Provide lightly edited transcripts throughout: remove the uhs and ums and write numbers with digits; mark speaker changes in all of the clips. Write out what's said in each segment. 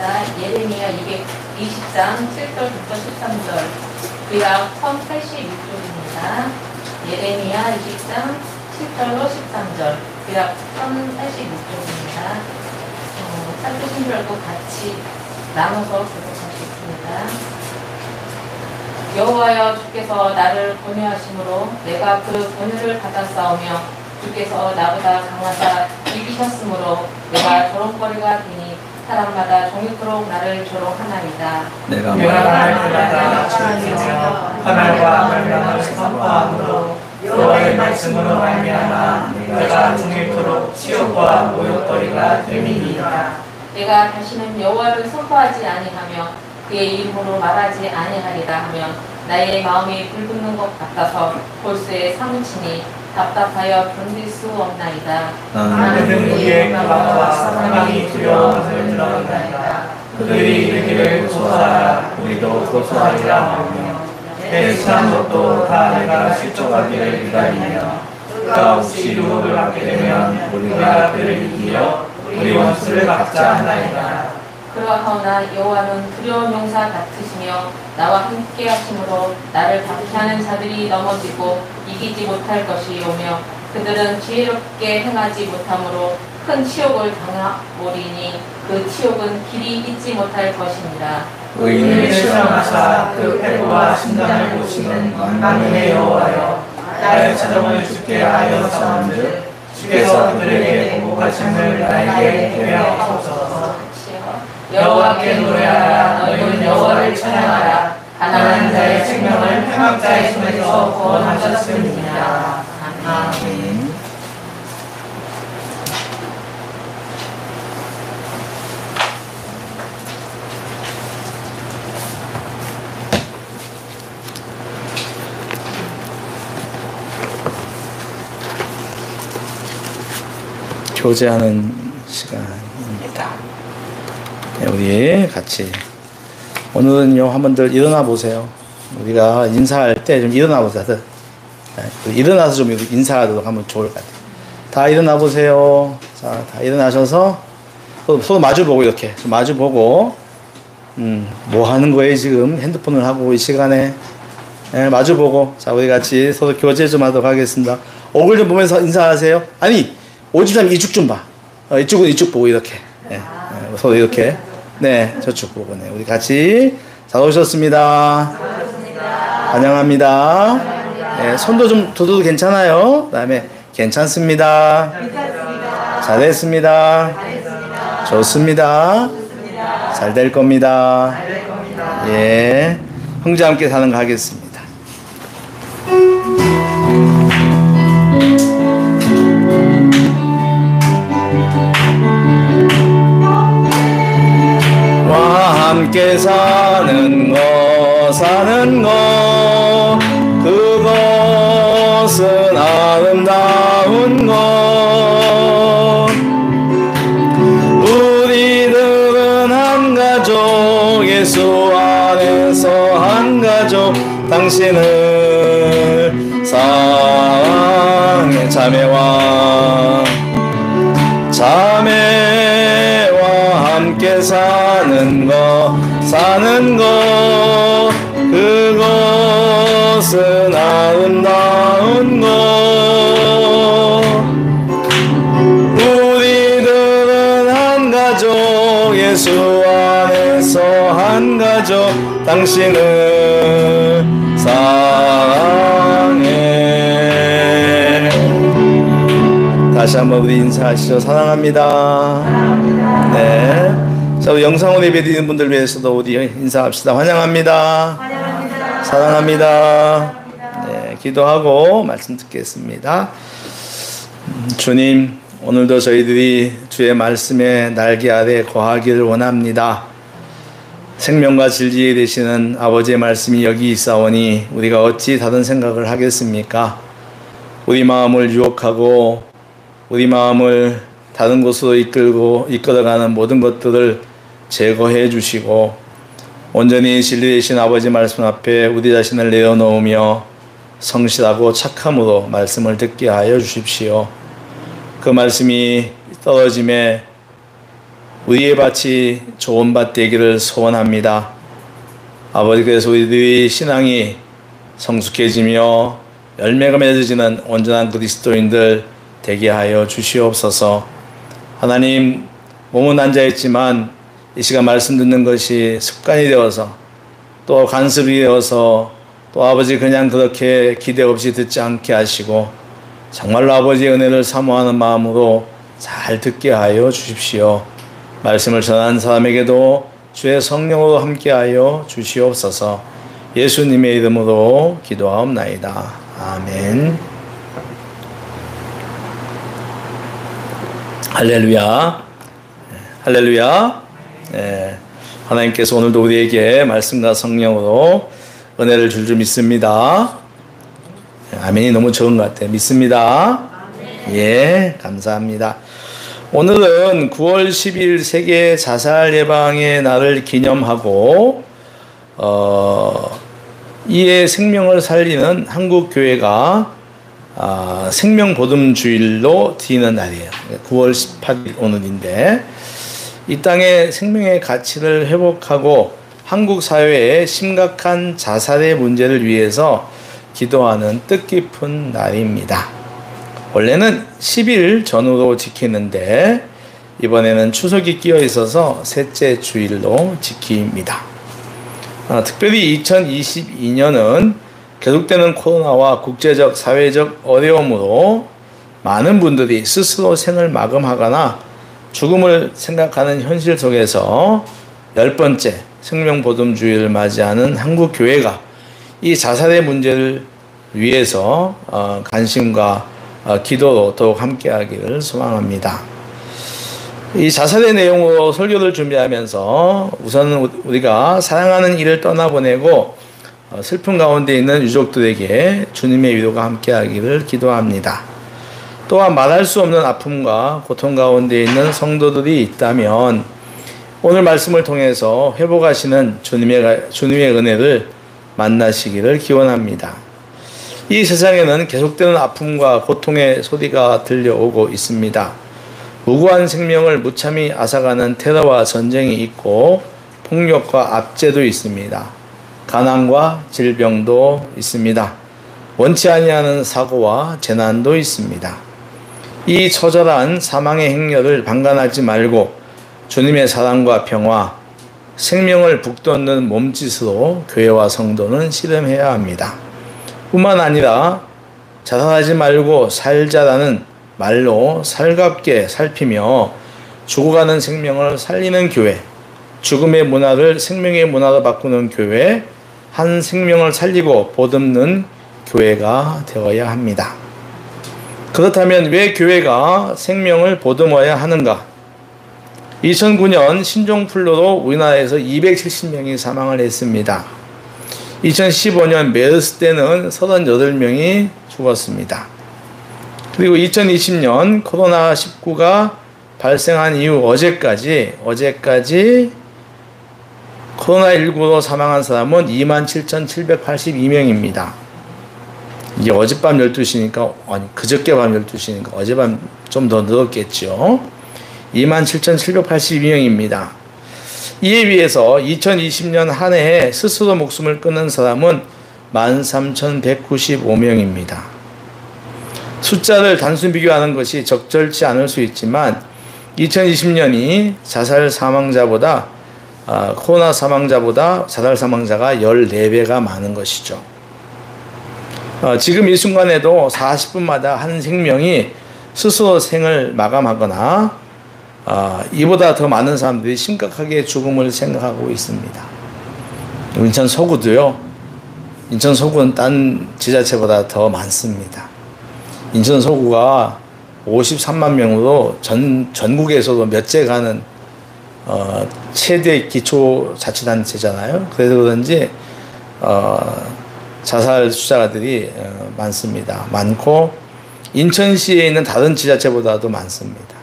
Speaker 1: 읽겠습니다. 예레미야 223, 7절부터 13절. 구약 1086쪽입니다. 예레미야 23, 7절로 13절. 구약 1086쪽입니다. 찾으신 줄 알고 같이 나눠서 교독하겠습니다. 여호와여, 주께서 나를 권유하심으로 내가 그 권유를 받았사오며 주께서 나보다 강하사 이기셨으므로 내가 조롱거리가 되니 사람마다 종일토록 나를 조롱하나이다.
Speaker 2: 내가 날마다 즐기며 하늘과 멸망을 선포함으로 여호와의 말씀으로 말미암아 내가 종일토록 치욕과 모욕거리가 됨이니이다.
Speaker 1: 내가 다시는 여호와를 선포하지 아니하며 그의 이름으로 말하지 아니하리라 하며 나의 마음이 불붙는 것 같아서 골수에 사무치니 답답하여 견딜 수 없나이다.
Speaker 2: 나는 우리의 가방과 사망이 두려움을 들어간다이다. 그들이 이르기를 고소하라, 우리도 고소하리라 하며 내 친한 것도 다 내가 실족하기를 기다리며 그가 혹시 유혹을 받게 되면 우리가 그를 이기어 우리 원수를 막자 하나이다.
Speaker 1: 그러하오나 여호와는 두려운 용사 같으시며 나와 함께 하심으로 나를 박해하는 자들이 넘어지고 이기지 못할 것이오며 그들은 지혜롭게 행하지 못함으로 큰 치욕을 당하오리니 그 치욕은 길이 잊지 못할 것입니다.
Speaker 2: 의인을 시험하사 그 패고와 심장을 보시는 만민의 여호와여, 나의 자정을 주께 하여 사온즉 주께서 그들에게 보복하심을 나에게 있게 하옵소서.
Speaker 1: 여호와께 노래하라, 너희는 여호와를 찬양하라. 가난한 자의 생명을 패망자의 손에서 구원하셨음이니라. 아멘.
Speaker 3: 교제하는 시간입니다. 우리 같이 오늘은요 한번들 일어나 보세요. 우리가 인사할 때 좀 일어나 보세요. 일어나서 좀 인사하도록 하면 좋을 것 같아요. 다 일어나 보세요. 자, 다 일어나셔서 서로 마주 보고 이렇게 마주 보고 뭐 하는 거예요 지금 핸드폰을 하고 이 시간에 마주 보고 자 우리 같이 서로 교제 좀 하도록 하겠습니다. 얼굴 좀 보면서 인사하세요. 아니 53 이쪽 좀 봐. 이쪽은 이쪽 보고 이렇게 서로 이렇게 네 저쪽 보고 네 우리 같이 잘 오셨습니다. 환영합니다. 네, 손도 좀 둬도 괜찮아요. 그 다음에 괜찮습니다. 잘했습니다. 좋습니다. 잘 될 겁니다. 예, 형제와 함께 사는 거 하겠습니다. 함께 사는 것 그것은 아름다운 것 우리들은 한 가족 예수 안에서 한 가족 당신을 사랑해 자매와 함께 사는 것 그것은 아름다운 것 우리들은 한 가족 예수 안에서 한 가족 당신을 사랑해. 다시 한번 우리 인사하시죠. 사랑합니다. 네. 자, 우리 영상으로 예배드리는 분들 위해서도 우리 인사합시다. 환영합니다. 사랑합니다. 네, 기도하고 말씀 듣겠습니다. 주님, 오늘도 저희들이 주의 말씀에 날개 아래 거하기를 원합니다. 생명과 진리에 되시는 아버지의 말씀이 여기 있사오니 우리가 어찌 다른 생각을 하겠습니까? 우리 마음을 유혹하고 우리 마음을 다른 곳으로 이끌어가는 모든 것들을 제거해 주시고 온전히 진리 되신 아버지 말씀 앞에 우리 자신을 내어놓으며 성실하고 착함으로 말씀을 듣게 하여 주십시오. 그 말씀이 떨어짐에 우리의 밭이 좋은 밭 되기를 소원합니다. 아버지, 그래서 우리들의 신앙이 성숙해지며 열매가 맺어지는 온전한 그리스도인들 되게 하여 주시옵소서. 하나님, 몸은 앉아있지만 이 시간 말씀 듣는 것이 습관이 되어서 또 간섭이 되어서 또 아버지 그냥 그렇게 기대 없이 듣지 않게 하시고 정말로 아버지의 은혜를 사모하는 마음으로 잘 듣게 하여 주십시오. 말씀을 전하는 사람에게도 주의 성령으로 함께하여 주시옵소서. 예수님의 이름으로 기도하옵나이다. 아멘. 할렐루야. 할렐루야. 네. 하나님께서 오늘도 우리에게 말씀과 성령으로 은혜를 줄 믿습니다. 아멘이 너무 적은 것 같아요. 믿습니다. 예, 감사합니다. 오늘은 9월 10일 세계 자살 예방의 날을 기념하고 이에 생명을 살리는 한국 교회가 생명보듬주일로 드리는 날이에요. 9월 18일 오늘인데 이 땅의 생명의 가치를 회복하고 한국 사회의 심각한 자살의 문제를 위해서 기도하는 뜻깊은 날입니다. 원래는 10일 전후로 지키는데 이번에는 추석이 끼어 있어서 셋째 주일로 지킵니다. 특별히 2022년은 계속되는 코로나와 국제적 사회적 어려움으로 많은 분들이 스스로 생을 마감하거나 죽음을 생각하는 현실 속에서 10번째 생명보듬주의를 맞이하는 한국교회가 이 자살의 문제를 위해서 관심과 기도로 더욱 함께하기를 소망합니다. 이 자살의 내용으로 설교를 준비하면서 우선 우리가 사랑하는 이를 떠나보내고 슬픔 가운데 있는 유족들에게 주님의 위로가 함께하기를 기도합니다. 또한 말할 수 없는 아픔과 고통 가운데 있는 성도들이 있다면 오늘 말씀을 통해서 회복하시는 주님의 은혜를 만나시기를 기원합니다. 이 세상에는 계속되는 아픔과 고통의 소리가 들려오고 있습니다. 무고한 생명을 무참히 앗아가는 테러와 전쟁이 있고 폭력과 압제도 있습니다. 가난과 질병도 있습니다. 원치 아니하는 사고와 재난도 있습니다. 이 처절한 사망의 행렬을 방관하지 말고 주님의 사랑과 평화, 생명을 북돋는 몸짓으로 교회와 성도는 씨름해야 합니다. 뿐만 아니라 자살하지 말고 살자라는 말로 살갑게 살피며 죽어가는 생명을 살리는 교회, 죽음의 문화를 생명의 문화로 바꾸는 교회, 한 생명을 살리고 보듬는 교회가 되어야 합니다. 그렇다면 왜 교회가 생명을 보듬어야 하는가? 2009년 신종플루로 우리나라에서 270명이 사망을 했습니다. 2015년 메르스 때는 38명이 죽었습니다. 그리고 2020년 코로나19가 발생한 이후 어제까지 코로나19로 사망한 사람은 27,782명입니다. 이게 어젯밤 12시니까, 아니, 그저께 밤 12시니까 어젯밤 좀 더 늘었겠죠. 27,782명입니다. 이에 비해서 2020년 한 해에 스스로 목숨을 끊은 사람은 13,195명입니다. 숫자를 단순 비교하는 것이 적절치 않을 수 있지만 2020년이 자살 사망자보다 코로나 사망자보다 자살 사망자가 14배가 많은 것이죠. 지금 이 순간에도 40분마다 한 생명이 스스로 생을 마감하거나 이보다 더 많은 사람들이 심각하게 죽음을 생각하고 있습니다. 인천 서구도요. 인천 서구는 딴 지자체보다 더 많습니다. 인천 서구가 53만 명으로 전국에서도 몇째 가는 최대 기초자치단체잖아요. 그래서 그런지 자살 수자가들이 많습니다. 많고 인천시에 있는 다른 지자체보다도 많습니다.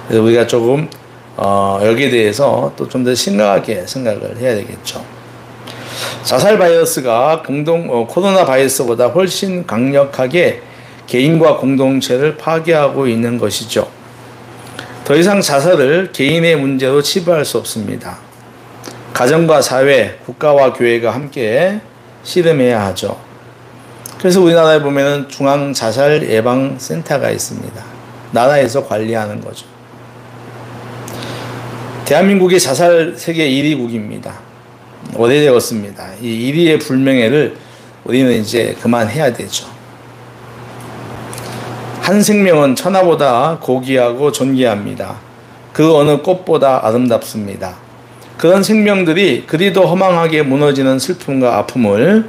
Speaker 3: 그래서 우리가 조금 여기에 대해서 또 좀 더 심각하게 생각을 해야 되겠죠. 자살 바이러스가 코로나 바이러스보다 훨씬 강력하게 개인과 공동체를 파괴하고 있는 것이죠. 더 이상 자살을 개인의 문제로 치부할 수 없습니다. 가정과 사회, 국가와 교회가 함께 씨름해야 하죠. 그래서 우리나라에 보면은 중앙 자살 예방 센터가 있습니다. 나라에서 관리하는 거죠. 대한민국이 자살 세계 1위국입니다. 오래되었습니다. 이 1위의 불명예를 우리는 이제 그만해야 되죠. 한 생명은 천하보다 고귀하고 존귀합니다. 그 어느 꽃보다 아름답습니다. 그런 생명들이 그리도 허망하게 무너지는 슬픔과 아픔을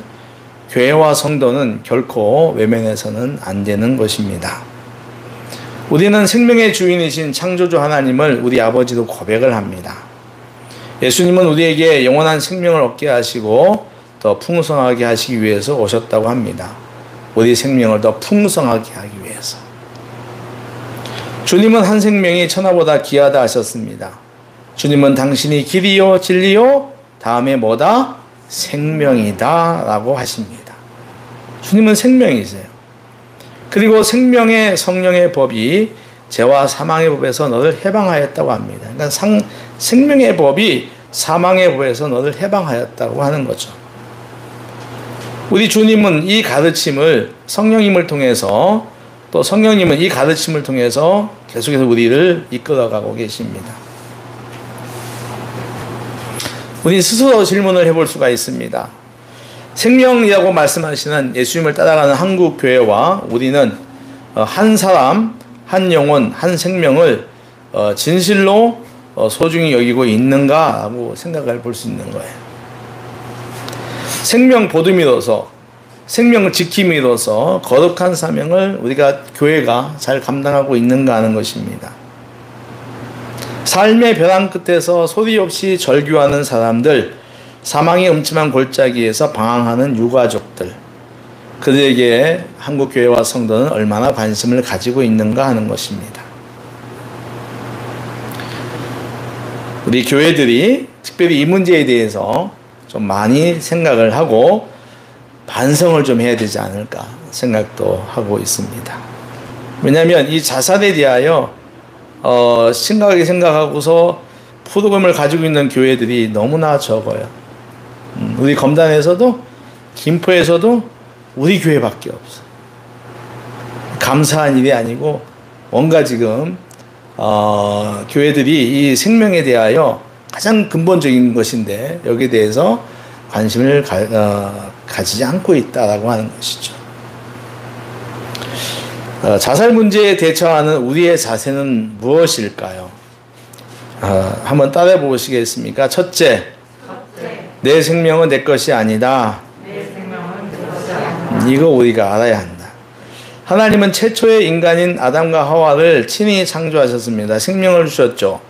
Speaker 3: 교회와 성도는 결코 외면해서는 안 되는 것입니다. 우리는 생명의 주인이신 창조주 하나님을 우리 아버지도 고백을 합니다. 예수님은 우리에게 영원한 생명을 얻게 하시고 더 풍성하게 하시기 위해서 오셨다고 합니다. 우리 생명을 더 풍성하게 하기 위해서. 주님은 한 생명이 천하보다 귀하다 하셨습니다. 주님은 당신이 길이요 진리요 다음에 뭐다? 생명이다 라고 하십니다. 주님은 생명이세요. 그리고 생명의 성령의 법이 죄와 사망의 법에서 너를 해방하였다고 합니다. 그러니까 생명의 법이 사망의 법에서 너를 해방하였다고 하는 거죠. 우리 주님은 이 가르침을 성령님을 통해서 또 성령님은 이 가르침을 통해서 계속해서 우리를 이끌어가고 계십니다. 우리 스스로 질문을 해볼 수가 있습니다. 생명이라고 말씀하시는 예수님을 따라가는 한국 교회와 우리는 한 사람, 한 영혼, 한 생명을 진실로 소중히 여기고 있는가라고 생각을 볼 수 있는 거예요. 생명 보듬이로서 생명을 지킴이로서 거룩한 사명을 우리가 교회가 잘 감당하고 있는가 하는 것입니다. 삶의 벼랑 끝에서 소리 없이 절규하는 사람들, 사망의 음침한 골짜기에서 방황하는 유가족들, 그들에게 한국교회와 성도는 얼마나 관심을 가지고 있는가 하는 것입니다. 우리 교회들이 특별히 이 문제에 대해서 좀 많이 생각을 하고 반성을 좀 해야 되지 않을까 생각도 하고 있습니다. 왜냐하면 이 자살에 대하여 심각하게 생각하고서 프로그램을 가지고 있는 교회들이 너무나 적어요. 우리 검단에서도 김포에서도 우리 교회밖에 없어요. 감사한 일이 아니고 뭔가 지금 교회들이 이 생명에 대하여 가장 근본적인 것인데 여기에 대해서 관심을 가지지 않고 있다라고 하는 것이죠. 자살 문제에 대처하는 우리의 자세는 무엇일까요? 한번 따라해 보시겠습니까? 첫째, 내 생명은 내 것이 아니다. 이거 우리가 알아야 한다. 하나님은 최초의 인간인 아담과 하와를 친히 창조하셨습니다. 생명을 주셨죠.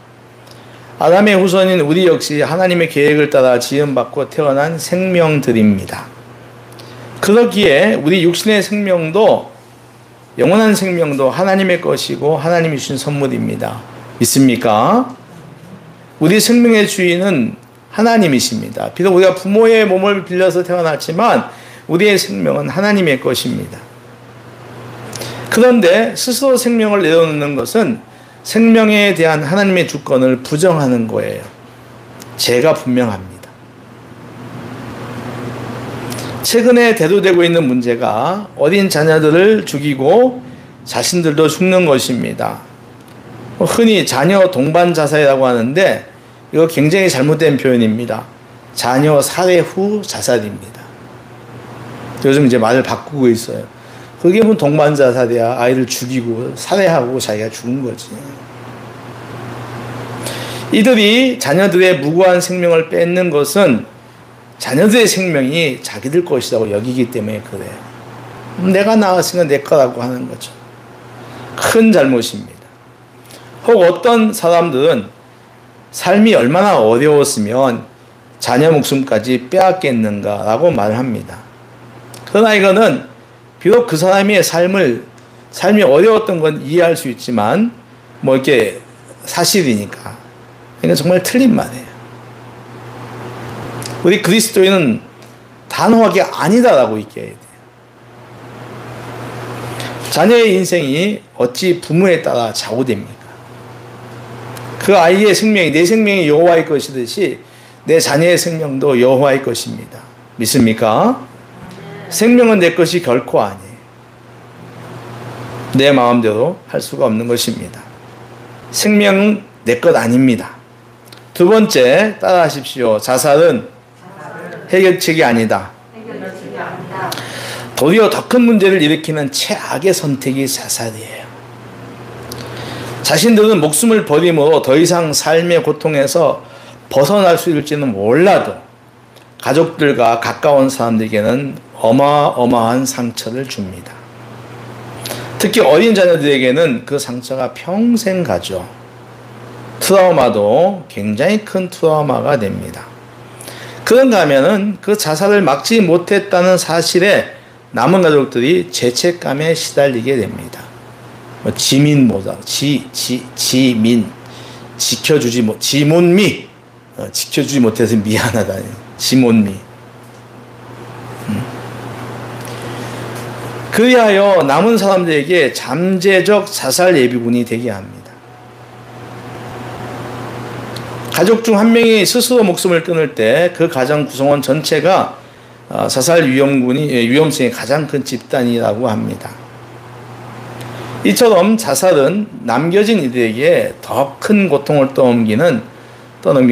Speaker 3: 아담의 후손인 우리 역시 하나님의 계획을 따라 지음받고 태어난 생명들입니다. 그렇기에 우리 육신의 생명도 영원한 생명도 하나님의 것이고 하나님이 주신 선물입니다. 믿습니까? 우리 생명의 주인은 하나님이십니다. 비록 우리가 부모의 몸을 빌려서 태어났지만 우리의 생명은 하나님의 것입니다. 그런데 스스로 생명을 내려놓는 것은 생명에 대한 하나님의 주권을 부정하는 거예요. 죄가 분명합니다. 최근에 대두되고 있는 문제가 어린 자녀들을 죽이고 자신들도 죽는 것입니다. 흔히 자녀 동반 자살이라고 하는데 이거 굉장히 잘못된 표현입니다. 자녀 살해 후 자살입니다. 요즘 이제 말을 바꾸고 있어요. 그게 뭐 동반 자살이야. 아이를 죽이고 살해하고 자기가 죽은 거지. 이들이 자녀들의 무고한 생명을 뺏는 것은 자녀들의 생명이 자기들 것이라고 여기기 때문에 그래요. 내가 낳았으니까 내 거라고 하는 거죠. 큰 잘못입니다. 혹 어떤 사람들은 삶이 얼마나 어려웠으면 자녀 목숨까지 빼앗겠는가라고 말합니다. 그러나 이거는 비록 그 사람의 삶이 어려웠던 건 이해할 수 있지만 뭐 이렇게 사실이니까 이건 정말 틀린 말이에요. 우리 그리스도인은 단호하게 아니다라고 얘기해야 돼요. 자녀의 인생이 어찌 부모에 따라 좌우됩니까? 그 아이의 생명이 내 생명이 여호와의 것이듯이 내 자녀의 생명도 여호와의 것입니다. 믿습니까? 생명은 내 것이 결코 아니에요. 내 마음대로 할 수가 없는 것입니다. 생명은 내 것 아닙니다. 두 번째, 따라하십시오. 자살은 해결책이 아니다. 도리어 더 큰 문제를 일으키는 최악의 선택이 자살이에요. 자신들은 목숨을 버림으로 더 이상 삶의 고통에서 벗어날 수 있을지는 몰라도 가족들과 가까운 사람들에게는 어마어마한 상처를 줍니다. 특히 어린 자녀들에게는 그 상처가 평생 가죠. 트라우마도 굉장히 큰 트라우마가 됩니다. 그런가 하면은 그 자살을 막지 못했다는 사실에 남은 가족들이 죄책감에 시달리게 됩니다. 지민보다 지민 지몬미 지켜주지 못해서 미안하다. 지몬미. 그리하여 남은 사람들에게 잠재적 자살 예비군이 되게 합니다. 가족 중 한 명이 스스로 목숨을 끊을 때 그 가정 구성원 전체가 자살 위험성이 가장 큰 집단이라고 합니다. 이처럼 자살은 남겨진 이들에게 더 큰 고통을 떠넘기는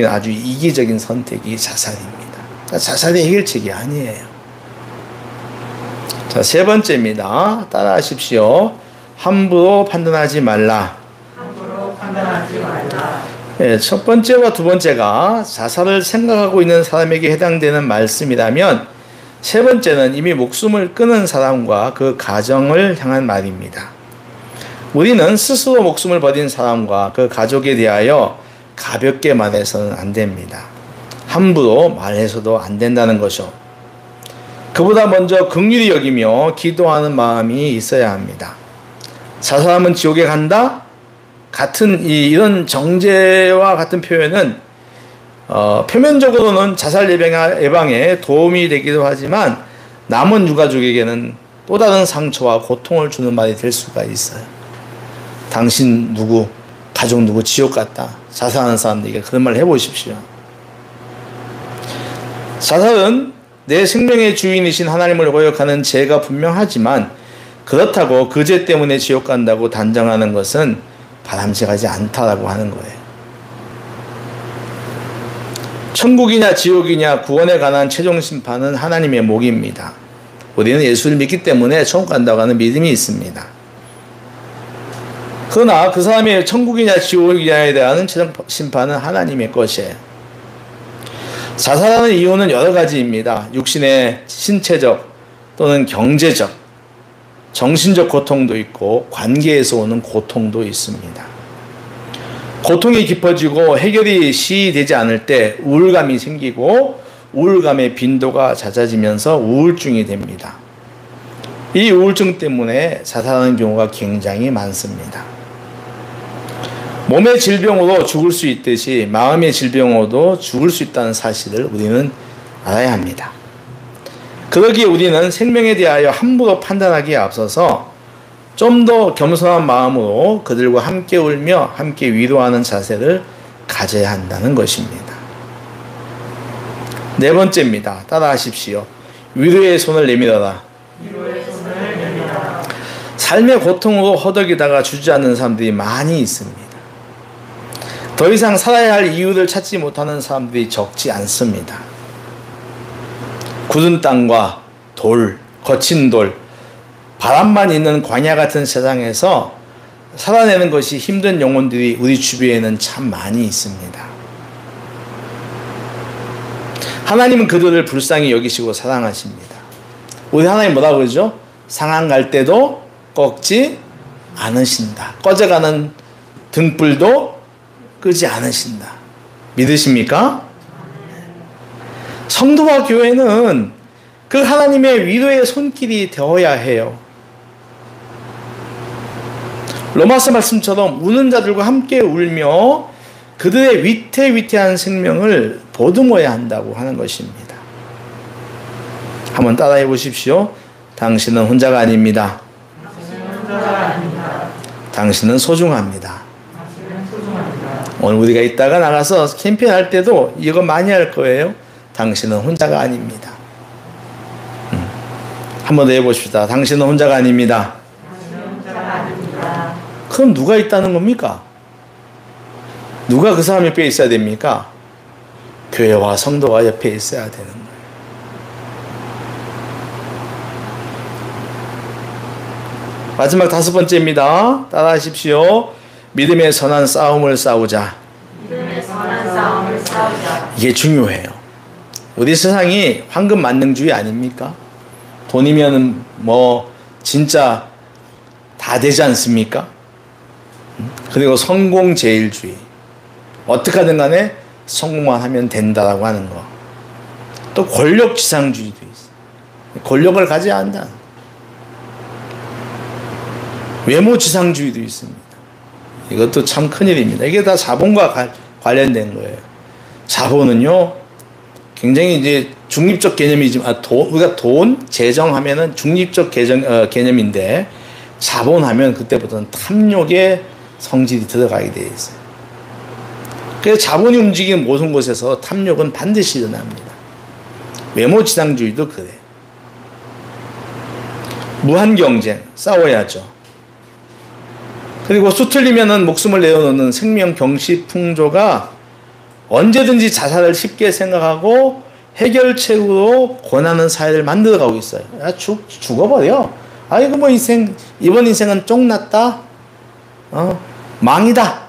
Speaker 3: 아주 이기적인 선택이 자살입니다. 자살의 해결책이 아니에요. 자, 세 번째입니다. 따라하십시오. 함부로 판단하지 말라.
Speaker 2: 함부로 판단하지 말라.
Speaker 3: 네, 첫 번째와 두 번째가 자살을 생각하고 있는 사람에게 해당되는 말씀이라면 세 번째는 이미 목숨을 끊은 사람과 그 가정을 향한 말입니다. 우리는 스스로 목숨을 버린 사람과 그 가족에 대하여 가볍게 말해서는 안 됩니다. 함부로 말해서도 안 된다는 것이요. 그보다 먼저 긍휼히 여기며 기도하는 마음이 있어야 합니다. 자살하면 지옥에 간다? 같은 이런 정죄와 같은 표현은 표면적으로는 자살 예방에 도움이 되기도 하지만 남은 유가족에게는 또 다른 상처와 고통을 주는 말이 될 수가 있어요. 당신 누구, 가족 누구 지옥 갔다. 자살하는 사람들에게 그런 말을 해보십시오. 자살은 내 생명의 주인이신 하나님을 거역하는 죄가 분명하지만 그렇다고 그 죄 때문에 지옥 간다고 단정하는 것은 바람직하지 않다라고 하는 거예요. 천국이냐 지옥이냐 구원에 관한 최종 심판은 하나님의 몫입니다. 우리는 예수를 믿기 때문에 천국 간다고 하는 믿음이 있습니다. 그러나 그 사람의 천국이냐 지옥이냐에 대한 최종 심판은 하나님의 것이에요. 자살하는 이유는 여러 가지입니다. 육신의 신체적 또는 경제적, 정신적 고통도 있고 관계에서 오는 고통도 있습니다. 고통이 깊어지고 해결이 시되지 않을 때 우울감이 생기고 우울감의 빈도가 잦아지면서 우울증이 됩니다. 이 우울증 때문에 자살하는 경우가 굉장히 많습니다. 몸의 질병으로 죽을 수 있듯이 마음의 질병으로도 죽을 수 있다는 사실을 우리는 알아야 합니다. 그러기에 우리는 생명에 대하여 함부로 판단하기에 앞서서 좀 더 겸손한 마음으로 그들과 함께 울며 함께 위로하는 자세를 가져야 한다는 것입니다. 네 번째입니다. 따라하십시오. 위로의 손을 내밀어라.
Speaker 2: 위로의 손을 내밀어라.
Speaker 3: 삶의 고통으로 허덕이다가 주저앉는 사람들이 많이 있습니다. 더 이상 살아야 할 이유를 찾지 못하는 사람들이 적지 않습니다. 굳은 땅과 돌, 거친 돌, 바람만 있는 광야 같은 세상에서 살아내는 것이 힘든 영혼들이 우리 주변에는 참 많이 있습니다. 하나님은 그들을 불쌍히 여기시고 사랑하십니다. 우리 하나님 뭐라고 그러죠? 상한 갈 때도 꺾지 않으신다. 꺼져가는 등불도 끄지 않으신다. 믿으십니까? 성도와 교회는 그 하나님의 위로의 손길이 되어야 해요. 로마서 말씀처럼 우는 자들과 함께 울며 그들의 위태위태한 생명을 보듬어야 한다고 하는 것입니다. 한번 따라해 보십시오. 당신은 혼자가 아닙니다. 당신은 소중합니다. 오늘 우리가 이따가 나가서 캠페인할 때도 이거 많이 할 거예요. 당신은 혼자가 아닙니다. 한번 더 해봅시다. 당신은 혼자가 아닙니다. 그럼 누가 있다는 겁니까? 누가 그 사람 옆에 있어야 됩니까? 교회와 성도가 옆에 있어야 되는 거예요. 마지막 5번째입니다. 따라하십시오. 믿음의 선한 싸움을 싸우자.
Speaker 4: 믿음의 선한 싸움을 싸우자.
Speaker 3: 이게 중요해요. 우리 세상이 황금 만능주의 아닙니까? 돈이면 뭐 진짜 다 되지 않습니까? 그리고 성공제일주의. 어떻게 하든 간에 성공만 하면 된다라고 하는 거. 또 권력지상주의도 있어요. 권력을 가져야 한다. 외모지상주의도 있습니다. 이것도 참 큰일입니다. 이게 다 자본과 관련된 거예요. 자본은요, 굉장히 이제 중립적 개념이지만, 우리가 돈, 재정 하면은 중립적 개념인데, 자본하면 그때부터는 탐욕의 성질이 들어가게 되어 있어요. 그래서 자본이 움직이는 모든 곳에서 탐욕은 반드시 일어납니다. 외모지상주의도 그래요. 무한경쟁, 싸워야죠. 그리고 수틀리면은 목숨을 내어놓는 생명 경시풍조가 언제든지 자살을 쉽게 생각하고 해결책으로 권하는 사회를 만들어가고 있어요. 야, 죽어버려. 아이고 뭐 이번 인생은 쫑났다. 망이다.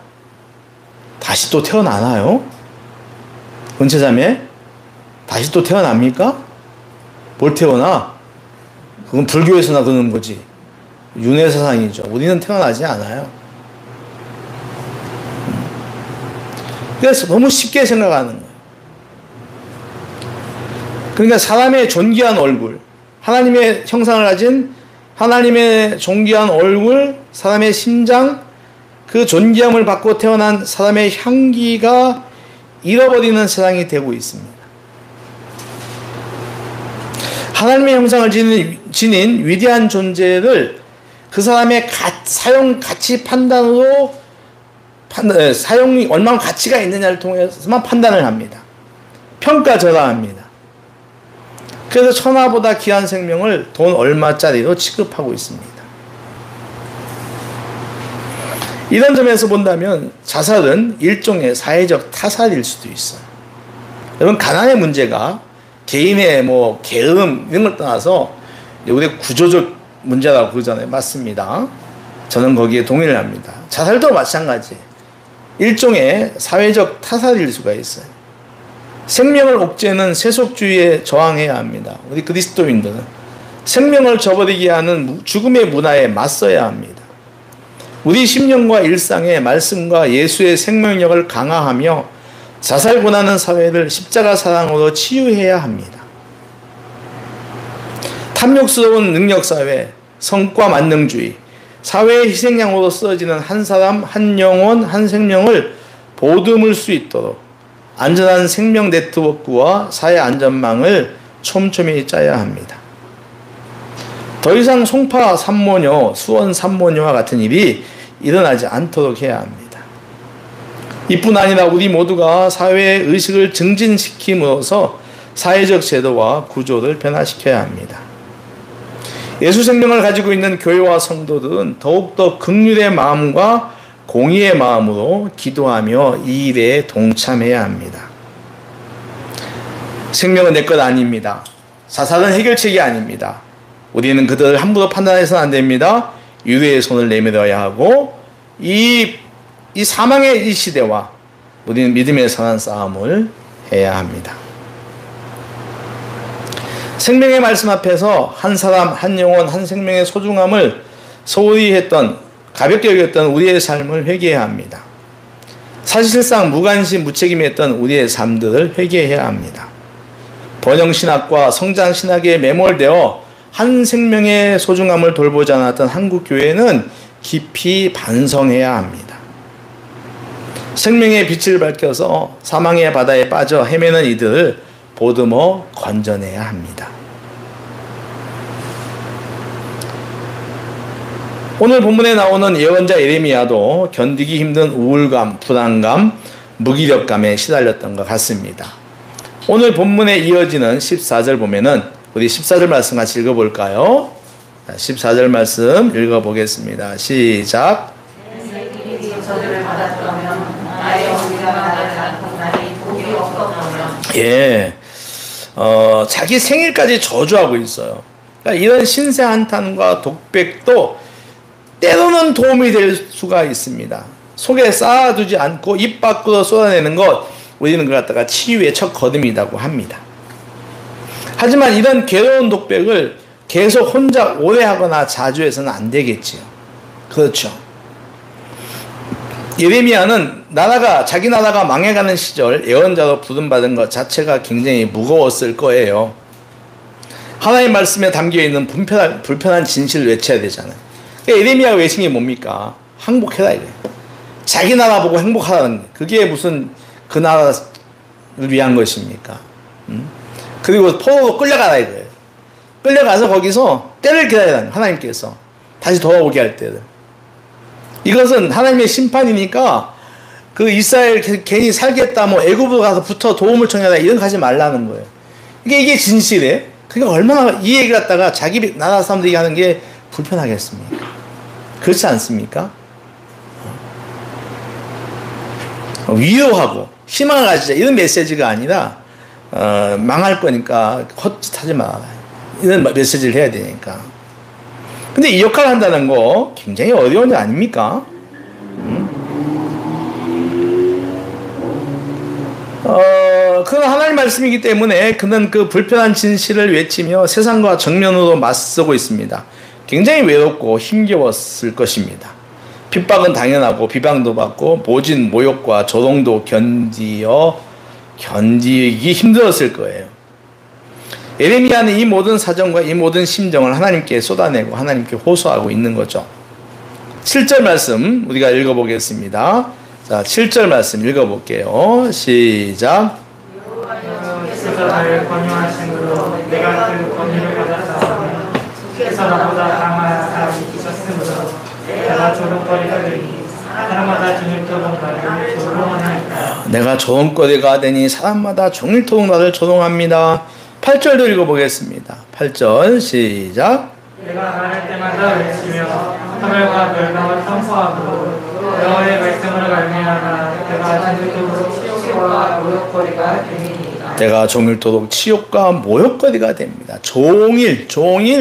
Speaker 3: 다시 또 태어나나요? 은채자매? 다시 또 태어납니까? 뭘 태어나? 그건 불교에서나 그러는 거지. 윤회사상이죠. 우리는 태어나지 않아요. 그래서 너무 쉽게 생각하는 거예요. 그러니까 사람의 존귀한 얼굴, 하나님의 형상을 가진 하나님의 존귀한 얼굴, 사람의 심장, 그 존귀함을 받고 태어난 사람의 향기가 잃어버리는 세상이 되고 있습니다. 하나님의 형상을 지닌 위대한 존재를 그 사람의 사용 가치 판단으로 사용이 얼마나 가치가 있느냐를 통해서만 판단을 합니다. 평가절하합니다. 그래서 천하보다 귀한 생명을 돈 얼마짜리로 취급하고 있습니다. 이런 점에서 본다면 자살은 일종의 사회적 타살일 수도 있어요. 여러분, 가난의 문제가 개인의 게으름 이런 걸 떠나서 우리 구조적 문제라고 그러잖아요. 맞습니다. 저는 거기에 동의를 합니다. 자살도 마찬가지. 일종의 사회적 타살일 수가 있어요. 생명을 옥죄는 세속주의에 저항해야 합니다. 우리 그리스도인들은 생명을 저버리게 하는 죽음의 문화에 맞서야 합니다. 우리 심령과 일상에 말씀과 예수의 생명력을 강화하며 자살 권하는 사회를 십자가 사랑으로 치유해야 합니다. 탐욕스러운 능력사회, 성과 만능주의, 사회의 희생양으로 쓰여지는 한 사람, 한 영혼, 한 생명을 보듬을 수 있도록 안전한 생명 네트워크와 사회 안전망을 촘촘히 짜야 합니다. 더 이상 송파 산모녀, 수원 산모녀와 같은 일이 일어나지 않도록 해야 합니다. 이뿐 아니라 우리 모두가 사회의 의식을 증진시킴으로써 사회적 제도와 구조를 변화시켜야 합니다. 예수 생명을 가지고 있는 교회와 성도들은 더욱더 긍휼의 마음과 공의의 마음으로 기도하며 이 일에 동참해야 합니다. 생명은 내 것 아닙니다. 자살은 해결책이 아닙니다. 우리는 그들을 함부로 판단해서는 안 됩니다. 유죄의 손을 내밀어야 하고 이 사망의 이 시대와 우리는 믿음의 선한 싸움을 해야 합니다. 생명의 말씀 앞에서 한 사람, 한 영혼, 한 생명의 소중함을 소홀히 했던, 가볍게 여겼던 우리의 삶을 회개해야 합니다. 사실상 무관심, 무책임했던 우리의 삶들을 회개해야 합니다. 번영신학과 성장신학에 매몰되어 한 생명의 소중함을 돌보지 않았던 한국교회는 깊이 반성해야 합니다. 생명의 빛을 밝혀서 사망의 바다에 빠져 헤매는 이들을 보듬어 건져내야 합니다. 오늘 본문에 나오는 예언자 예레미야도 견디기 힘든 우울감, 불안감, 무기력감에 시달렸던 것 같습니다. 오늘 본문에 이어지는 14절 보면은 우리 14절 말씀 같이 읽어볼까요? 14절 말씀 읽어보겠습니다. 시작. 예, 자기 생일까지 저주하고 있어요. 그러니까 이런 신세 한탄과 독백도 때로는 도움이 될 수가 있습니다. 속에 쌓아두지 않고 입 밖으로 쏟아내는 것, 우리는 그걸 갖다가 치유의 첫 거듭이라고 합니다. 하지만 이런 괴로운 독백을 계속 혼자 오래 하거나 자주 해서는 안 되겠지요. 그렇죠. 예레미야는 자기 나라가 망해가는 시절 예언자로 부름받은 것 자체가 굉장히 무거웠을 거예요. 하나님 말씀에 담겨있는 불편한 진실을 외쳐야 되잖아요. 그러니까 예레미야가 외친 게 뭡니까? 항복해라 이거예요. 자기 나라 보고 행복하라는 게 그게 무슨 그 나라를 위한 것입니까? 그리고 포로로 끌려가라 이거예요. 끌려가서 거기서 때를 기다리라는 하나님께서 다시 돌아오게 할 때를. 이것은 하나님의 심판이니까 그 이스라엘 괜히 살겠다 뭐 애굽으로 가서 붙어 도움을 청해라 이런 거 하지 말라는 거예요. 이게 진실이에요. 그러니까 얼마나 이 얘기 갖다가 자기 나라 사람들이 하는 게 불편하겠습니까? 그렇지 않습니까? 위로하고 희망을 가지자 이런 메시지가 아니라 망할 거니까 헛짓하지 마라 이런 메시지를 해야 되니까. 근데 이 역할을 한다는 거 굉장히 어려운 일 아닙니까? 그건 하나님 말씀이기 때문에 그는 그 불편한 진실을 외치며 세상과 정면으로 맞서고 있습니다. 굉장히 외롭고 힘겨웠을 것입니다. 핍박은 당연하고 비방도 받고 모진 모욕과 조롱도 견디기 힘들었을 거예요. 예레미야는 이 모든 사정과 이 모든 심정을 하나님께 쏟아내고 하나님께 호소하고 있는 거죠. 7절 말씀 우리가 읽어보겠습니다. 자, 7절 말씀 읽어볼게요. 시작.
Speaker 2: 주께서 나를 권유하심으로 내가 그 권유를 받았사오며 주께서 나보다 강한 사람이 있었으므로 내가 조롱거리가 되니 사람마다 종일토록 나를 조롱하나이다.
Speaker 3: 내가 조롱거리가 되니 사람마다 종일토록 나를 조롱합니다. 8절도 읽어보겠습니다. 8절 시작.
Speaker 2: 내가 말할 때마다 외치며 하늘과 멸망을 선포하고 여호와의 말씀을 말미암아 내가 종일토록 치욕과 모욕거리가 되니이다.
Speaker 3: 내가 종일토록 치욕과 모욕거리가 됩니다. 종일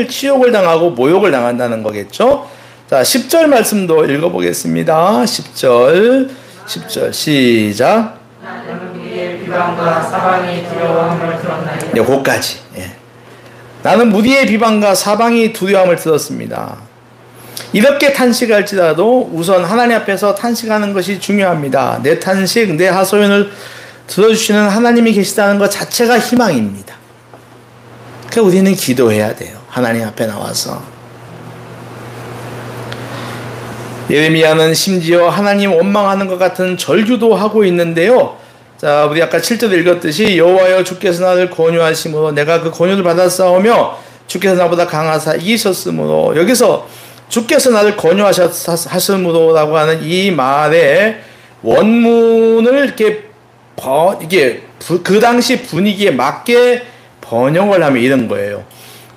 Speaker 3: 치욕을 당하고 모욕을 당한다는 거겠죠. 자, 10절 말씀도 읽어보겠습니다. 10절 시작.
Speaker 2: 나는 무리의 비방과 사방이 두려워함을 들었나이다.
Speaker 3: 네, 거기까지. 예. 나는 무리의 비방과 사방이 두려움을 들었습니다. 이렇게 탄식할지라도 우선 하나님 앞에서 탄식하는 것이 중요합니다. 내 탄식, 내 하소연을 들어주시는 하나님이 계시다는 것 자체가 희망입니다. 그러니까 우리는 기도해야 돼요. 하나님 앞에 나와서. 예레미야는 심지어 하나님 원망하는 것 같은 절규도 하고 있는데요. 자, 우리 아까 7절 읽었듯이 여호와여 주께서 나를 권유하심으로 내가 그 권유를 받았사오며 주께서 나보다 강하사 이기셨으므로, 여기서 주께서 나를 권유하셨으므로 라고 하는 이 말의 원문을 이게 그 당시 분위기에 맞게 번역을 하면 이런 거예요.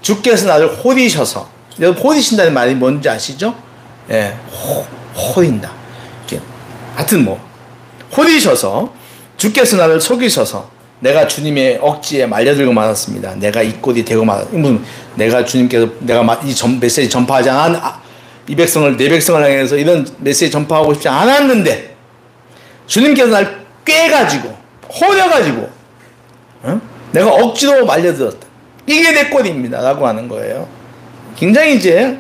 Speaker 3: 주께서 나를 호리셔서, 여러분 호리신다는 말이 뭔지 아시죠? 예, 호린다. 하여튼 호리셔서 주께서 나를 속이셔서 내가 주님의 억지에 말려들고 말았습니다. 내가 이 꼴이 되고 말았습니다. 내가 주님께서 내가 이 메시지 전파하지 않은 내 백성을 향해서 이런 메시지 전파하고 싶지 않았는데 주님께서 날 꿰가지고 호려가지고 내가 억지로 말려들었다. 이게 내 꼴입니다. 라고 하는 거예요. 굉장히 이제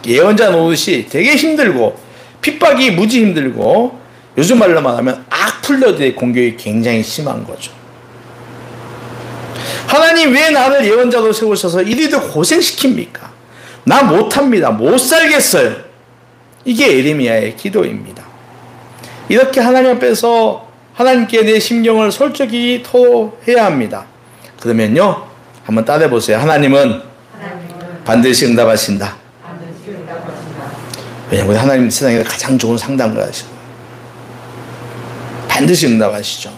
Speaker 3: 예언자 노릇이 되게 힘들고 핍박이 무지 힘들고 요즘 말로 말하면 악플러들의 공격이 굉장히 심한 거죠. 하나님 왜 나를 예언자로 세우셔서 이리도 고생시킵니까? 나 못합니다. 못 살겠어요. 이게 예레미야의 기도입니다. 이렇게 하나님 앞에서 하나님께 내 심경을 솔직히 토로해야 합니다. 그러면요, 한번 따라해보세요. 하나님은 반드시 응답하신다. 왜냐하면 우리 하나님 세상에 가장 좋은 상담가 하시고 반드시 응답하시죠.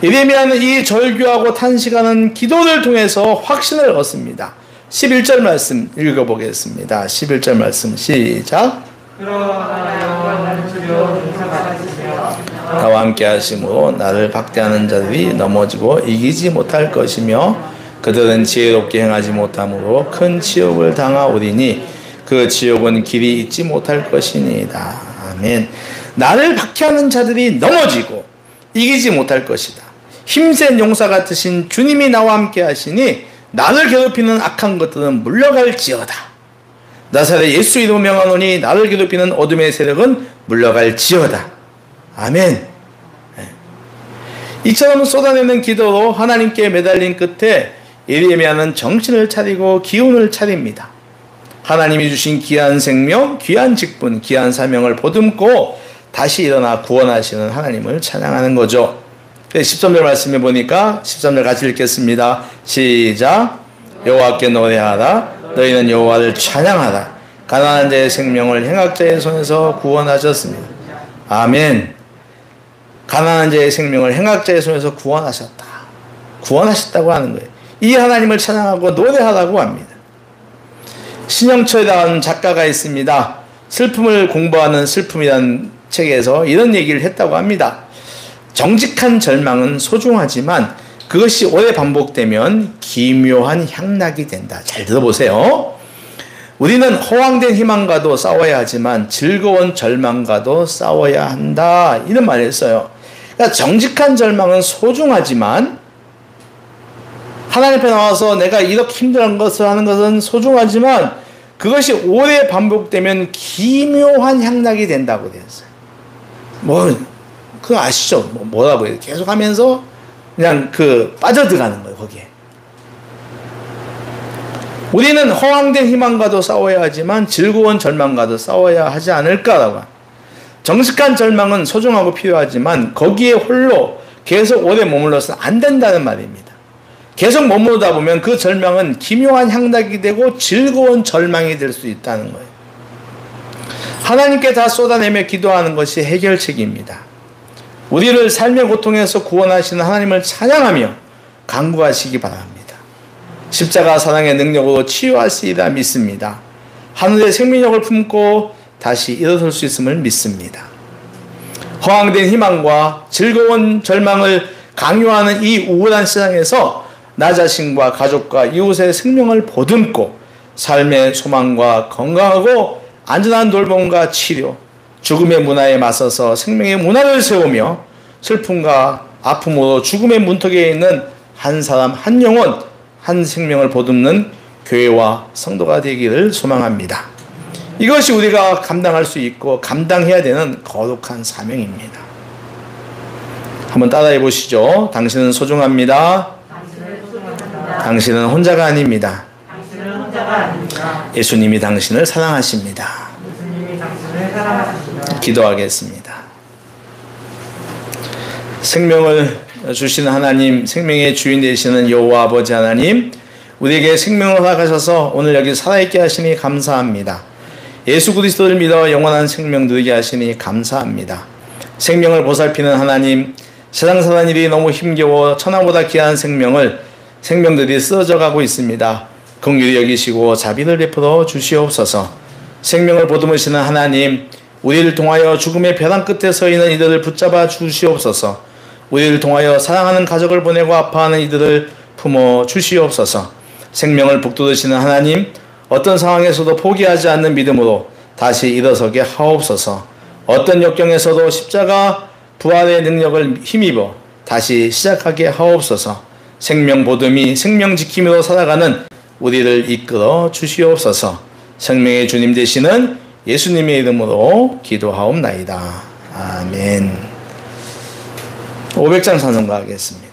Speaker 3: 예레미야는 이 절규하고 탄식하는 기도를 통해서 확신을 얻습니다. 11절 말씀 읽어보겠습니다. 11절 말씀 시작.
Speaker 2: 그러하여 주여 용서가 있으며
Speaker 3: 나와 함께 하심으로 나를 박대하는 자들이 넘어지고 이기지 못할 것이며 그들은 지혜롭게 행하지 못함으로 큰 치욕을 당하오리니 그 지옥은 길이 잊지 못할 것이니이다. 아멘. 나를 박해하는 자들이 넘어지고 이기지 못할 것이다. 힘센 용사 같으신 주님이 나와 함께 하시니 나를 괴롭히는 악한 것들은 물러갈지어다. 나사렛 예수 이름으로 명하노니 나를 괴롭히는 어둠의 세력은 물러갈지어다. 아멘. 이처럼 쏟아내는 기도로 하나님께 매달린 끝에 예레미야는 정신을 차리고 기운을 차립니다. 하나님이 주신 귀한 생명, 귀한 직분, 귀한 사명을 보듬고 다시 일어나 구원하시는 하나님을 찬양하는 거죠. 13절 말씀해 보니까 13절 같이 읽겠습니다. 시작. 여호와께 노래하라. 너희는 여호와를 찬양하라. 가난한 자의 생명을 행악자의 손에서 구원하셨습니다. 아멘. 가난한 자의 생명을 행악자의 손에서 구원하셨다. 구원하셨다고 하는 거예요. 이 하나님을 찬양하고 노래하라고 합니다. 신영철이라는 작가가 있습니다. 슬픔을 공부하는 슬픔이라는 책에서 이런 얘기를 했다고 합니다. 정직한 절망은 소중하지만 그것이 오래 반복되면 기묘한 향락이 된다. 잘 들어보세요. 우리는 허황된 희망과도 싸워야 하지만 즐거운 절망과도 싸워야 한다. 이런 말을 했어요. 그러니까 정직한 절망은 소중하지만 하나님 앞에 나와서 내가 이렇게 힘들은 것을 하는 것은 소중하지만 그것이 오래 반복되면 기묘한 향락이 된다고 되었어요. 그거 아시죠? 뭐라고 해요? 계속 하면서 그냥 빠져들어가는 거예요, 거기에. 우리는 허황된 희망과도 싸워야 하지만 즐거운 절망과도 싸워야 하지 않을까라고. 정직한 절망은 소중하고 필요하지만 거기에 홀로 계속 오래 머물러서는 안 된다는 말입니다. 계속 머무르다 보면 그 절망은 기묘한 향락이 되고 즐거운 절망이 될 수 있다는 거예요. 하나님께 다 쏟아내며 기도하는 것이 해결책입니다. 우리를 삶의 고통에서 구원하시는 하나님을 찬양하며 간구하시기 바랍니다. 십자가 사랑의 능력으로 치유하시리라 믿습니다. 하늘의 생명력을 품고 다시 일어설 수 있음을 믿습니다. 허황된 희망과 즐거운 절망을 강요하는 이 우울한 세상에서 나 자신과 가족과 이웃의 생명을 보듬고 삶의 소망과 건강하고 안전한 돌봄과 치료, 죽음의 문화에 맞서서 생명의 문화를 세우며 슬픔과 아픔으로 죽음의 문턱에 있는 한 사람, 한 영혼, 한 생명을 보듬는 교회와 성도가 되기를 소망합니다. 이것이 우리가 감당할 수 있고 감당해야 되는 거룩한 사명입니다. 한번 따라해 보시죠. 당신은 소중합니다. 당신은 혼자가 아닙니다. 예수님이 당신을 사랑하십니다. 기도하겠습니다. 생명을 주시는 하나님, 생명의 주인 되시는 여호와 아버지 하나님, 우리에게 생명을 허락하셔서 오늘 여기 살아있게 하시니 감사합니다. 예수 그리스도를 믿어 영원한 생명 누리게 하시니 감사합니다. 생명을 보살피는 하나님, 세상 사는 일이 너무 힘겨워 천하보다 귀한 생명들이 쓰러져 가고 있습니다. 긍휼히 여기시고 자비를 베풀어 주시옵소서. 생명을 보듬으시는 하나님, 우리를 통하여 죽음의 벼랑 끝에 서 있는 이들을 붙잡아 주시옵소서. 우리를 통하여 사랑하는 가족을 보내고 아파하는 이들을 품어 주시옵소서. 생명을 북돋으시는 하나님, 어떤 상황에서도 포기하지 않는 믿음으로 다시 일어서게 하옵소서. 어떤 역경에서도 십자가 부활의 능력을 힘입어 다시 시작하게 하옵소서. 생명 보듬이 생명 지킴이로 살아가는 우리를 이끌어 주시옵소서. 생명의 주님 되시는 예수님의 이름으로 기도하옵나이다. 아멘. 500장 찬송가 하겠습니다.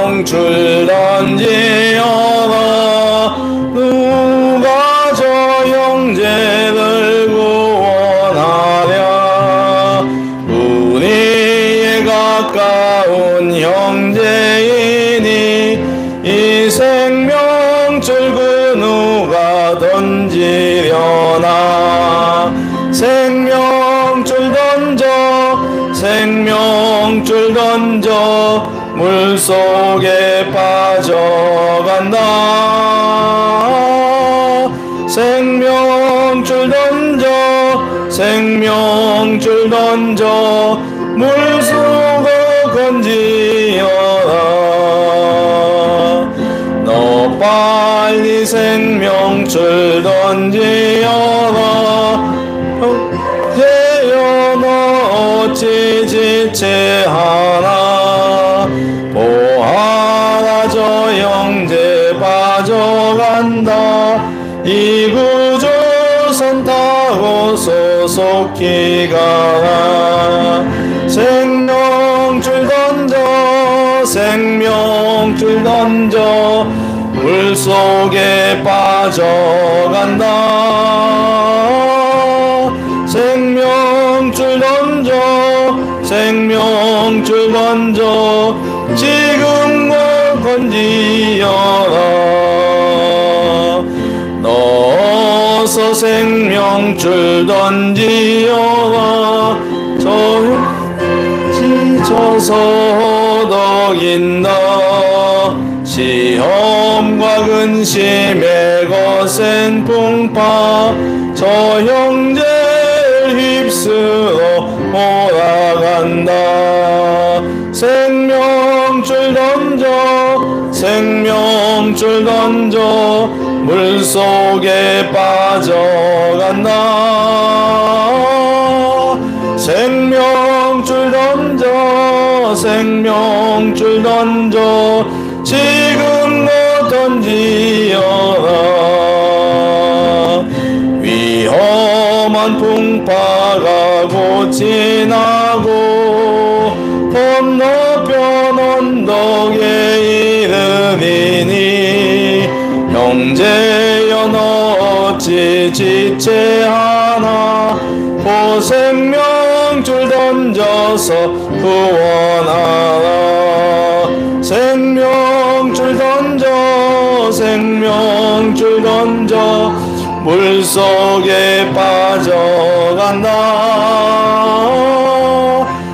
Speaker 3: 생명 줄던지어라. 누가 저 형제를 구원하랴. 우리의 가까운 형제이니 이 생명줄 그 누가 던지려나. 생명줄 던져 생명줄 던져 물속에 빠져간다. 생명줄 던져 생명줄 던져 물속에 건지어라. 너 빨리 생명줄 던지어라. 형제여 너 어찌 지체하나. 보아라 저 형제 빠져간다. 이구조선 타고 소속히 가라. 생명줄 던져 생명줄 던져 물속에 빠져간다. 생명줄 던져 생명줄 던져 지금 뭘 건지어라. 넣어서 생명줄 던지어라. 지쳐서 허덕인다. 시험과 근심에 거센 풍파 저 형제를 휩쓸어 몰아간다. 생명줄 던져 생명줄 던져 물속에 빠져간다. 생명줄 던져 생명줄 던져 지금 못 던지어라. 위험한 풍파가 곧 지나고 건너편 언덕에 이르리니 형제여 너 어찌 지체하나. 보 생명줄 던져서 구원하라. 생명줄 던져 생명줄 던져 물속에 빠져간다.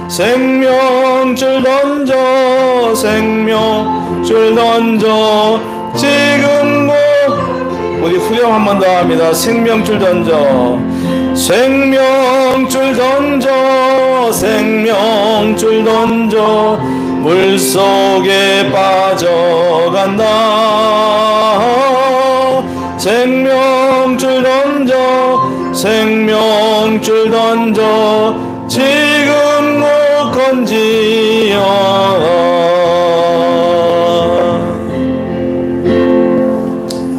Speaker 3: 생명줄 던져 생명줄 던져 지금 뭐 우리 후렴 한 번 더 합니다. 생명줄 던져 생명줄 던져 생명줄 던져 물속에 빠져간다. 생명줄 던져 생명줄 던져 지금 못 건지어라.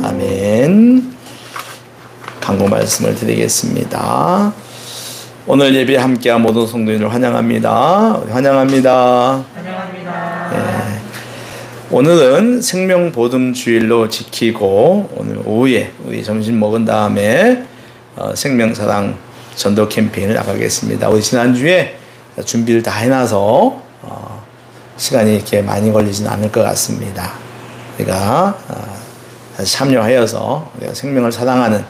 Speaker 3: 아멘. 강구 말씀을 드리겠습니다. 오늘 예배 함께한 모든 성도님을 환영합니다. 환영합니다.
Speaker 2: 환영합니다.
Speaker 3: 네. 오늘은 생명보듬 주일로 지키고 오늘 오후에 우리 점심 먹은 다음에 생명사랑 전도 캠페인을 나가겠습니다. 우리 지난주에 준비를 다 해놔서 시간이 이렇게 많이 걸리지는 않을 것 같습니다. 우리가 다시 참여하여서 우리가 생명을 사랑하는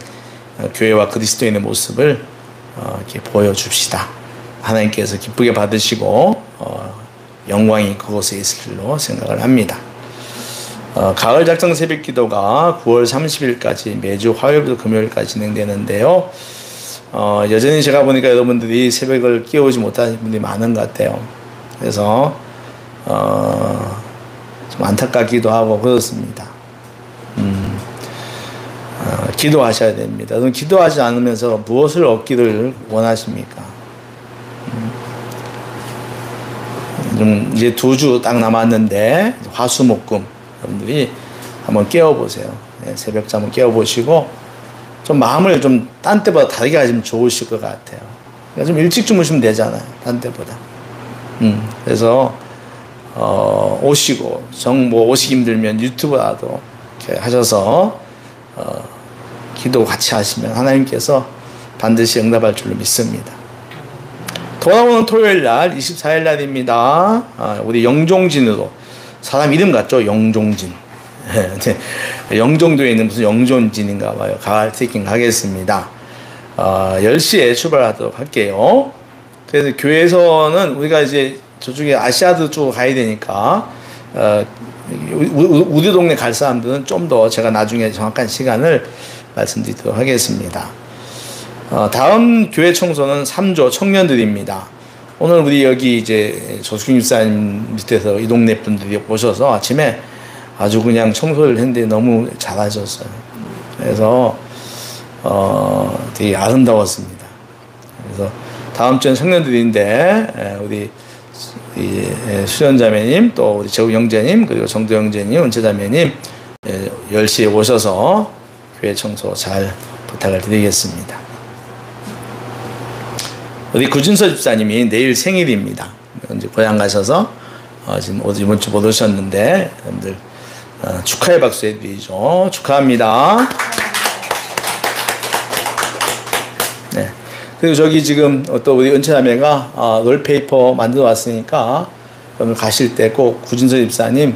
Speaker 3: 교회와 그리스도인의 모습을 이렇게 보여줍시다. 하나님께서 기쁘게 받으시고 영광이 그곳에 있을 줄로 생각을 합니다. 가을 작정 새벽 기도가 9월 30일까지 매주 화요일부터 금요일까지 진행되는데요. 여전히 제가 보니까 여러분들이 새벽을 깨우지 못하는 분들이 많은 것 같아요. 그래서 좀 안타깝기도 하고 그렇습니다. 기도하셔야 됩니다. 여러분 기도하지 않으면서 무엇을 얻기를 원하십니까? 좀 이제 2주 딱 남았는데 화수목금 여러분들이 한번 깨워보세요. 네, 새벽잠을 깨워보시고 좀 마음을 좀 딴 때보다 다르게 하시면 좋으실 것 같아요. 그러니까 좀 일찍 주무시면 되잖아요. 딴 때보다. 그래서 오시고 뭐 오시기 힘들면 유튜브라도 이렇게 하셔서 기도 같이 하시면 하나님께서 반드시 응답할 줄로 믿습니다. 돌아오는 토요일 날 24일 날입니다. 우리 영종진으로 사람 이름 같죠? 영종진. 영종도에 있는 무슨 영종진인가 봐요. 가을 트레킹 가겠습니다. 10시에 출발하도록 할게요. 그래서 교회에서는 우리가 이제 저쪽에 아시아드 쪽 가야 되니까 우리 동네 갈 사람들은 좀 더 제가 나중에 정확한 시간을 말씀드리도록 하겠습니다. 다음 교회 청소는 3조 청년들입니다. 오늘 우리 여기 이제 조수경 집사님 밑에서 이 동네 분들이 오셔서 아침에 아주 그냥 청소를 했는데 너무 잘하셨어요. 그래서 되게 아름다웠습니다. 그래서 다음 주엔 청년들인데 우리 수연자매님 또 우리 재우 형제님 그리고 정도 형제님 은채자매님 10시에 오셔서 교회 청소 잘 부탁을 드리겠습니다. 우리 구진서 집사님이 내일 생일입니다. 이제 고향 가셔서 지금 이번 주 못 오셨는데 여러분들 축하의 박수 해드리죠. 축하합니다. 네. 그리고 저기 지금 또 우리 은채자매가 롤페이퍼 만들어 왔으니까 오늘 가실 때 꼭 구진서 집사님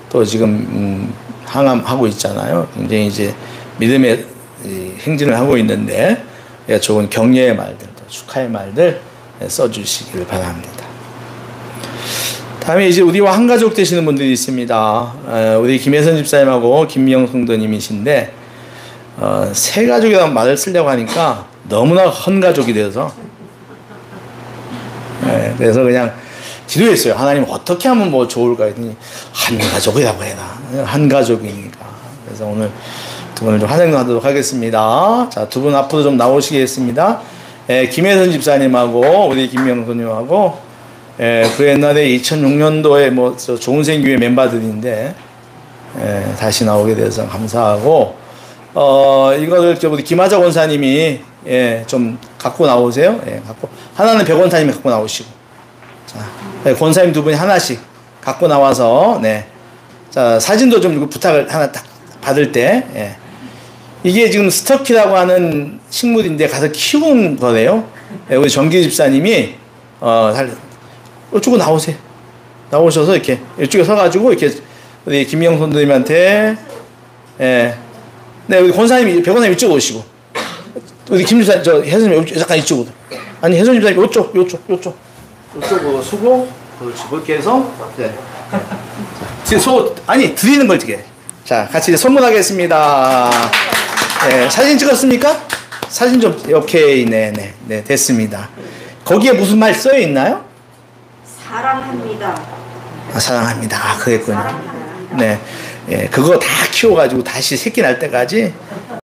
Speaker 3: 또 지금 항암하고 있잖아요. 굉장히 이제 믿음의 행진을 하고 있는데 좋은 격려의 말들, 축하의 말들 써주시기를 바랍니다. 다음에 이제 우리와 한 가족 되시는 분들이 있습니다. 우리 김혜선 집사님하고 김미영 성도님이신데 새 가족이라는 말을 쓰려고 하니까 너무나 헌 가족이 돼서 그래서 그냥 기도했어요. 하나님 어떻게 하면 뭐 좋을까 했더니 한 가족이라고 해라. 한 가족이니까. 그래서 오늘 두 분을 좀 환영하도록 하겠습니다. 자, 두 분 앞으로 좀 나오시겠습니다. 김혜선 집사님하고 우리 김미영 성도님하고 그 옛날에 2006년도에 뭐 좋은생 교회 멤버들인데 다시 나오게 돼서 감사하고 이거를 우리 김하자 권사님이 좀 갖고 나오세요. 갖고 하나는 백 권사님이 갖고 나오시고 자 권사님 두 분이 하나씩 갖고 나와서 자 사진도 좀 부탁을 하나 딱 받을 때 이게 지금 스토키라고 하는 식물인데 가서 키우는 거래요. 우리 정기 집사님이 이쪽으로 나오세요. 나오셔서 이렇게 이쪽에 서가지고 이렇게 우리 김미영 선생님한테 네 우리 권사님이 백원사님 이쪽 오시고 우리 김 집사님 저 혜선님 잠깐 이쪽으로 아니 혜선 집사님 요쪽으로 서고 그렇게 해서 아니 드리는 걸 이렇게 자 같이 선물하겠습니다. 사진 찍었습니까? 사진 좀 오케이 네 됐습니다. 거기에 무슨 말 써여 있나요?
Speaker 4: 사랑합니다.
Speaker 3: 사랑합니다. 그랬군요. 네, 그거 다 키워가지고 다시 새끼 날 때까지